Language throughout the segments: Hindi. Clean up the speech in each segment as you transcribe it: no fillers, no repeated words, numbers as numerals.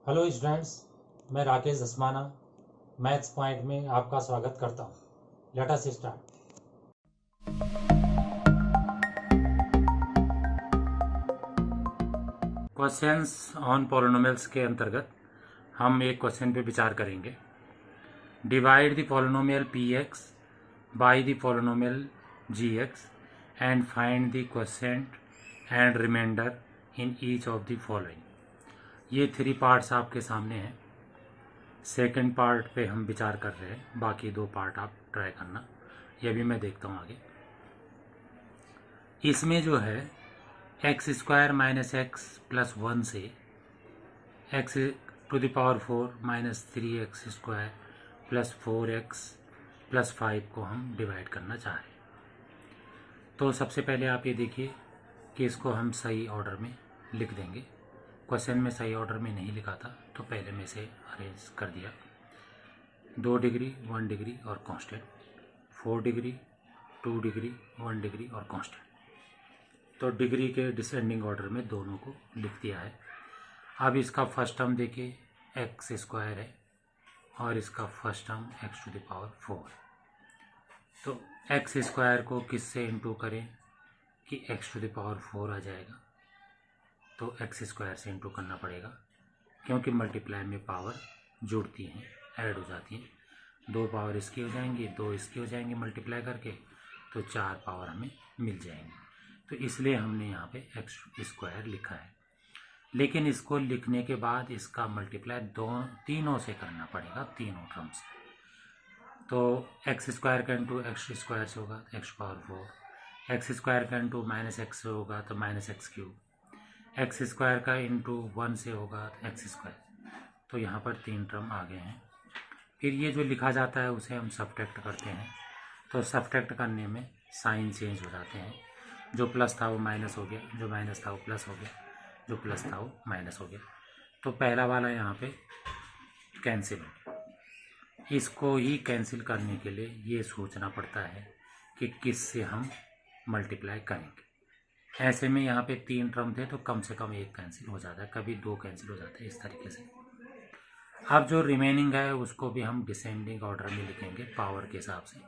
हेलो स्टूडेंट्स, मैं राकेश धस्माना मैथ्स पॉइंट में आपका स्वागत करता हूँ। Let us start. Questions on polynomials के अंतर्गत हम एक क्वेश्चन पे विचार करेंगे। Divide the polynomial p x by the polynomial g x and find the quotient and remainder in each of the following. ये 3 पार्ट्स आपके सामने हैं। सेकंड पार्ट पे हम विचार कर रहे हैं, बाकी 2 पार्ट आप ट्राई करना, ये भी मैं देखता हूँ आगे। इसमें जो है x square minus x plus 1 से x to the power 4 minus 3x square plus 4x plus 5 को हम डिवाइड करना चाह रहे हैं। तो सबसे पहले आप ये देखिए कि इसको हम सही ऑर्डर में लिख देंगे। क्वेश्चन में सही ऑर्डर में नहीं लिखा था तो पहले में से अरेंज कर दिया। 2 डिग्री 1 डिग्री और कांस्टेंट, 4 डिग्री 2 डिग्री 1 डिग्री और कांस्टेंट। तो डिग्री के डिसेंडिंग ऑर्डर में दोनों को लिख दिया है। अब इसका फर्स्ट टर्म देखिए एक्स स्क्वायर है और इसका first term x to the power 4 है। तो एक्स स्क्वायर को किससे इंटू करें कि एक्स टू द पावर 4 आ जाएगा, तो एक्स स्क्वायर से इंटू करना पड़ेगा क्योंकि मल्टीप्लाई में पावर जुड़ती हैं, ऐड हो जाती हैं। 2 पावर इसकी हो जाएंगी, 2 इसकी हो जाएंगी मल्टीप्लाई करके, तो 4 पावर हमें मिल जाएंगे। तो इसलिए हमने यहाँ पे एक्स स्क्वायर लिखा है। लेकिन इसको लिखने के बाद इसका मल्टीप्लाई तीनों से करना पड़ेगा, तीनों टर्म से। तो एक्स स्क्वायर का इंटू एक्स स्क्वायर से होगा एक्स पावर 4, एक्स स्क्वायर का इंटू माइनस एक्स से होगा तो minus x cube, x square का इंटू 1 से होगा एक्स स्क्वायर। तो यहाँ पर 3 टर्म आ गए हैं। फिर ये जो लिखा जाता है उसे हम सब्ट्रैक्ट करते हैं। तो सब्ट्रैक्ट करने में साइन चेंज हो जाते हैं। जो प्लस था वो माइनस हो गया, जो माइनस था वो प्लस हो गया, जो प्लस था वो माइनस हो गया। तो पहला वाला यहाँ पे कैंसिल हो। इसको ही कैंसिल करने के लिए ये सोचना पड़ता है कि किस से हम मल्टीप्लाई करेंगे। ऐसे में यहाँ पे 3 टर्म थे तो कम से कम 1 कैंसिल हो जाता है, कभी 2 कैंसिल हो जाते हैं, इस तरीके से। अब जो रिमेनिंग है उसको भी हम डिसेंडिंग ऑर्डर में लिखेंगे पावर के हिसाब से।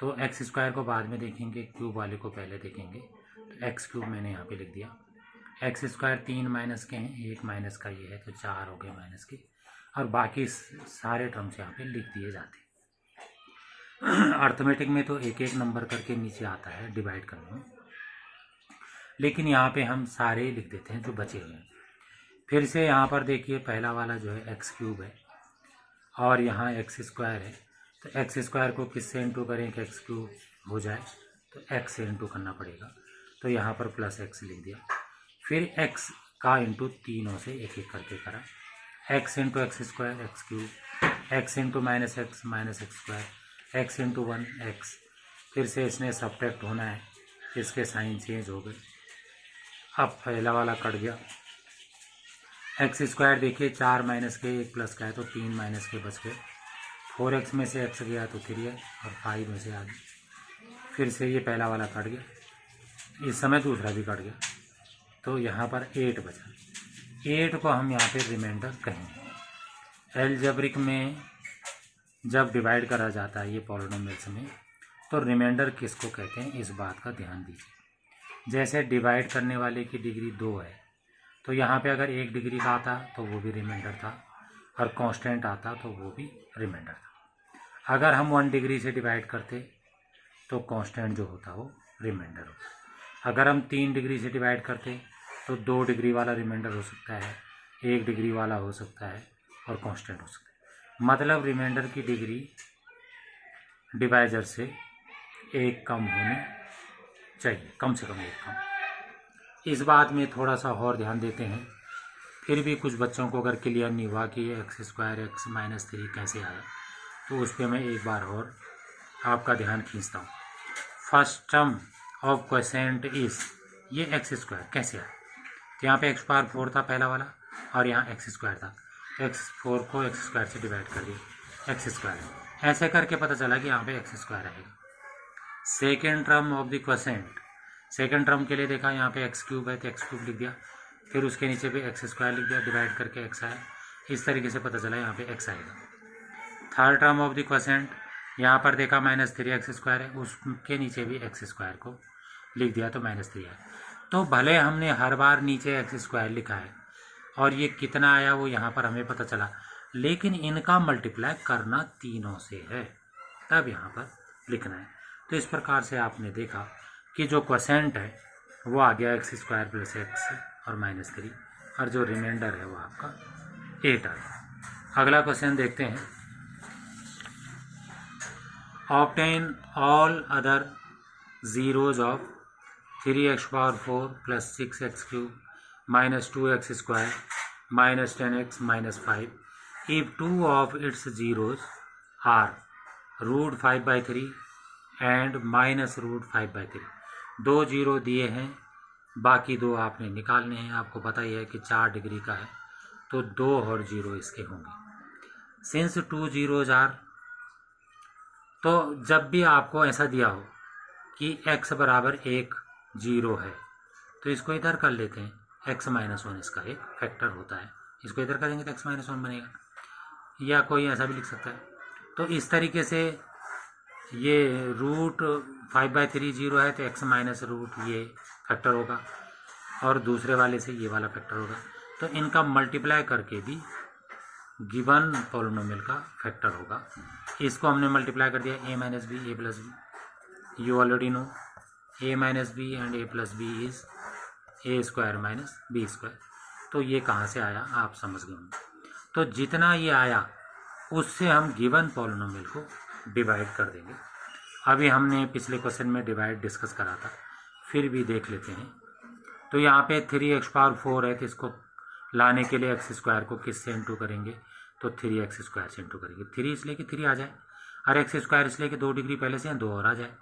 तो एक्स स्क्वायर को बाद में देखेंगे, क्यूब वाले को पहले देखेंगे। तो एक्स क्यूब मैंने यहाँ पे लिख दिया। एक्स स्क्वायर 3 माइनस के हैं, 1 माइनस का ये है तो 4 हो गए माइनस के, और बाकी सारे टर्म्स यहाँ पे लिख दिए जाते हैं। अर्थमेटिक में तो एक एक नंबर करके नीचे आता है डिवाइड करने में, लेकिन यहाँ पे हम सारे लिख देते हैं जो बचे हुए हैं। फिर से यहाँ पर देखिए पहला वाला जो है एक्स क्यूब है और यहाँ एक्स स्क्वायर है। तो एक्स स्क्वायर को किससे इंटू करें कि एक्स क्यूब हो जाए, तो एक्स से इंटू करना पड़ेगा। तो यहाँ पर प्लस एक्स लिख दिया। फिर एक्स का इंटू तीनों से एक एक करके करा। X into x square x cube, x into minus x square, x into 1 x. फिर से इसने सब्ट्रैक्ट होना है, इसके साइन चेंज हो गए। अब पहला वाला कट गया। एक्स स्क्वायर देखिए 4 माइनस के 1 प्लस का है तो 3 माइनस के बच गए। 4x में से x गया तो 3x और 5 में से आ गया। फिर से ये पहला वाला कट गया, इस समय दूसरा भी कट गया, तो यहाँ पर 8 बचा। 8 को हम यहाँ पे रिमाइंडर कहेंगे। अलजेब्रिक में जब डिवाइड करा जाता है ये पॉलिनोमियल्स में, तो रिमाइंडर किसको कहते हैं इस बात का ध्यान दीजिए। जैसे डिवाइड करने वाले की डिग्री 2 है तो यहाँ पे अगर 1 डिग्री का आता तो वो भी रिमाइंडर था, और कांस्टेंट आता तो वो भी रिमाइंडर था। अगर हम 1 डिग्री से डिवाइड करते तो कांस्टेंट जो होता वो रिमाइंडर होता। अगर हम 3 डिग्री से डिवाइड करते तो 2 डिग्री वाला रिमाइंडर हो सकता है, 1 डिग्री वाला हो सकता है और कांस्टेंट हो सकता है। मतलब रिमाइंडर की डिग्री डिवाइजर से 1 कम होनी चाहिए, कम से कम 1 कम। इस बात में थोड़ा सा और ध्यान देते हैं। फिर भी कुछ बच्चों को अगर क्लियर नहीं हुआ कि एक्स स्क्वायर एक्स माइनस 3 कैसे आया, तो उस पर मैं एक बार और आपका ध्यान खींचता हूँ। First term of quotient is, ये एक्स स्क्वायर कैसे आया, तो यहाँ पे एक्स पावर 4 था पहला वाला और यहाँ एक्स स्क्वायर था। x4 को एक्स स्क्वायर से डिवाइड कर दिया, एक्स स्क्वायर। ऐसे करके पता चला कि यहाँ पे एक्स स्क्वायर आएगा। Second term of the quotient, second term के लिए देखा यहाँ पे एक्स क्यूब है तो एक्स क्यूब लिख दिया। फिर उसके नीचे पे एक्स स्क्वायर लिख दिया, डिवाइड करके एक्स आया। इस तरीके से पता चला यहाँ पे x आएगा। Third term of the quotient यहाँ पर देखा -3x² है, उसके नीचे भी x² को लिख दिया तो -3 है। तो भले हमने हर बार नीचे x² लिखा है और ये कितना आया वो यहाँ पर हमें पता चला, लेकिन इनका मल्टीप्लाई करना तीनों से है, तब यहाँ पर लिखना है। तो इस प्रकार से आपने देखा कि जो क्वोशिएंट है वो आ गया x² + x और -3, और जो रिमाइंडर है वो आपका 8 आ गया। अगला क्वेश्चन देखते हैं। Obtain all other zeros of 3x⁴ + 6x³ - 2x² - 10x - 5 if two of its zeros are √5/3 and -√5/3। दो जीरो दिए हैं, बाकी दो आपने निकालने हैं। आपको पता ही है कि 4 डिग्री का है तो 2 और जीरो इसके होंगे। सिंस 2 zeros are, तो जब भी आपको ऐसा दिया हो कि x बराबर 1 0 है तो इसको इधर कर लेते हैं, x - 1 इसका एक फैक्टर होता है, इसको इधर करेंगे तो x - 1 बनेगा, या कोई ऐसा भी लिख सकता है। तो इस तरीके से ये √5/3 0 है तो x - ये फैक्टर होगा और दूसरे वाले से ये वाला फैक्टर होगा। तो इनका मल्टीप्लाई करके भी गिवन पॉलिनोमियल का फैक्टर होगा। इसको हमने मल्टीप्लाई कर दिया a - b a + b, you already know a - b and a + b is a² - b²। तो ये कहाँ से आया आप समझ गए होंगे। तो जितना ये आया उससे हम गिवन पॉलिनोमियल को डिवाइड कर देंगे। अभी हमने पिछले क्वेश्चन में डिवाइड डिस्कस करा था, फिर भी देख लेते हैं। तो यहाँ पे 3x⁴ है तो इसको लाने के लिए x² को किससे इंटू करेंगे, तो 3x² से इंटू करेंगे। 3 इसलिए कि 3 आ जाए और x² इसलिए कि 2 डिग्री पहले से हैं, 2 और आ जाए।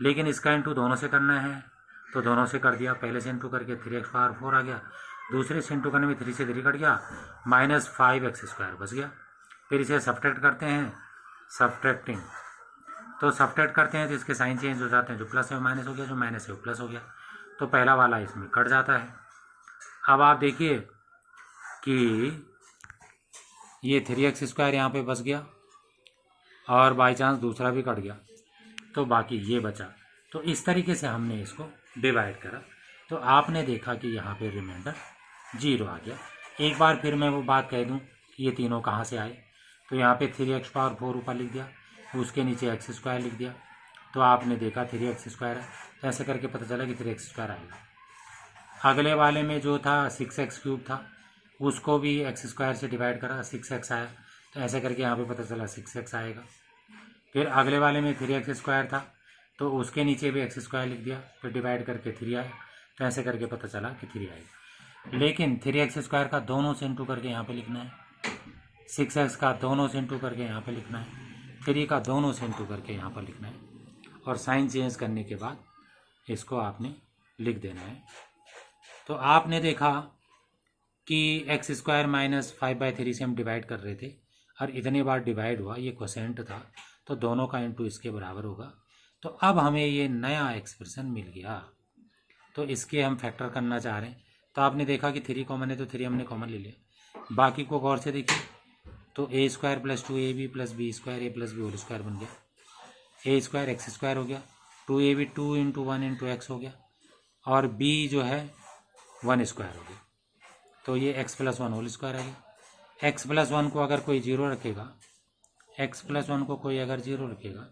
लेकिन इसका इंटू दोनों से करना है तो दोनों से कर दिया, पहले से इंटू करके 3x⁴ आ गया, दूसरे से इंटू करने में 3 से 3 कट गया, -5x² बच गया। फिर इसे सब्ट्रैक्ट करते हैं, सब्ट्रैक्टिंग तो सब्ट्रैक्ट करते हैं तो इसके साइन चेंज हो जाते हैं, जो प्लस है वो माइनस हो गया, जो माइनस है वो प्लस हो गया, तो पहला वाला इसमें कट जाता है। अब आप देखिए कि ये 3x² यहाँ पे बच गया और बाई चांस दूसरा भी कट गया तो बाकी ये बचा। तो इस तरीके से हमने इसको डिवाइड करा तो आपने देखा कि यहाँ पे रिमाइंडर 0 आ गया। एक बार फिर मैं वो बात कह दूँ कि ये तीनों कहाँ से आए, तो यहाँ पे 3x⁴ ऊपर लिख दिया, उसके नीचे x² लिख दिया, तो आपने देखा 3x² है, ऐसे करके पता चला कि 3x² आएगा। अगले वाले में जो था 6x³ था उसको भी x² से डिवाइड करा, 6x आया, तो ऐसे करके यहाँ पे पता चला 6x आएगा। फिर अगले वाले में 3x² था तो उसके नीचे भी x² लिख दिया, फिर डिवाइड करके 3 आया, तो ऐसे करके पता चला कि 3 आएगा। लेकिन 3x² का दोनों से इंटू करके यहाँ पे लिखना है, 6x का दोनों से इंटू करके यहाँ पे लिखना है, 3 का दोनों से इंटू करके यहाँ पर लिखना है, और साइन चेंज करने के बाद इसको आपने लिख देना है। तो आपने देखा कि x² - 5/3 से हम डिवाइड कर रहे थे और इतने बार डिवाइड हुआ, ये क्वोशिएंट था तो दोनों का इंटू इसके बराबर होगा। तो अब हमें ये नया एक्सप्रेशन मिल गया, तो इसके हम फैक्टर करना चाह रहे हैं। तो आपने देखा कि 3 कॉमन है तो 3 हमने कॉमन ले लिया, बाकी को गौर से देखिए तो a² + 2ab + b² a + b होल² बन गया, a² x² हो गया, 2ab 2 × 1 × x हो गया और b जो है 1² हो गया, तो ये x + 1 होल² आ गया। x + 1 को अगर कोई 0 रखेगा, x + 1 को कोई अगर 0 रखेगा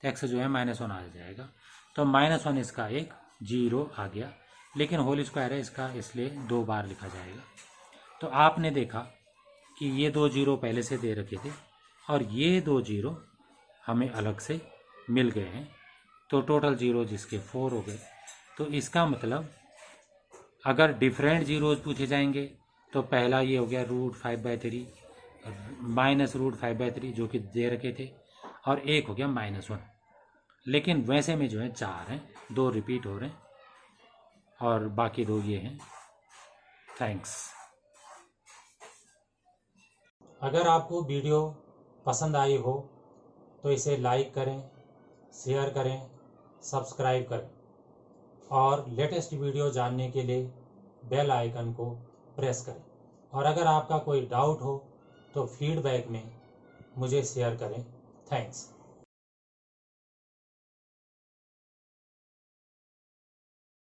तो x जो है -1 आ जाएगा, तो -1 इसका एक 0 आ गया, लेकिन होल² है इसका इसलिए 2 बार लिखा जाएगा। तो आपने देखा कि ये 2 0 पहले से दे रखे थे और ये 2 0 हमें अलग से मिल गए हैं, तो टोटल 0 जिसके 4 हो गए। तो इसका मतलब अगर डिफरेंट जीरोज़ पूछे जाएंगे तो पहला ये हो गया √5/3 -√5/3 जो कि दे रखे थे, और एक हो गया -1, लेकिन वैसे में जो है 4 हैं, 2 रिपीट हो रहे हैं और बाकी 2 ये हैं। थैंक्स। अगर आपको वीडियो पसंद आई हो तो इसे लाइक करें, शेयर करें, सब्सक्राइब करें और लेटेस्ट वीडियो जानने के लिए बेल आइकन को प्रेस करें। और अगर आपका कोई डाउट हो तो फीडबैक में मुझे शेयर करें। थैंक्स।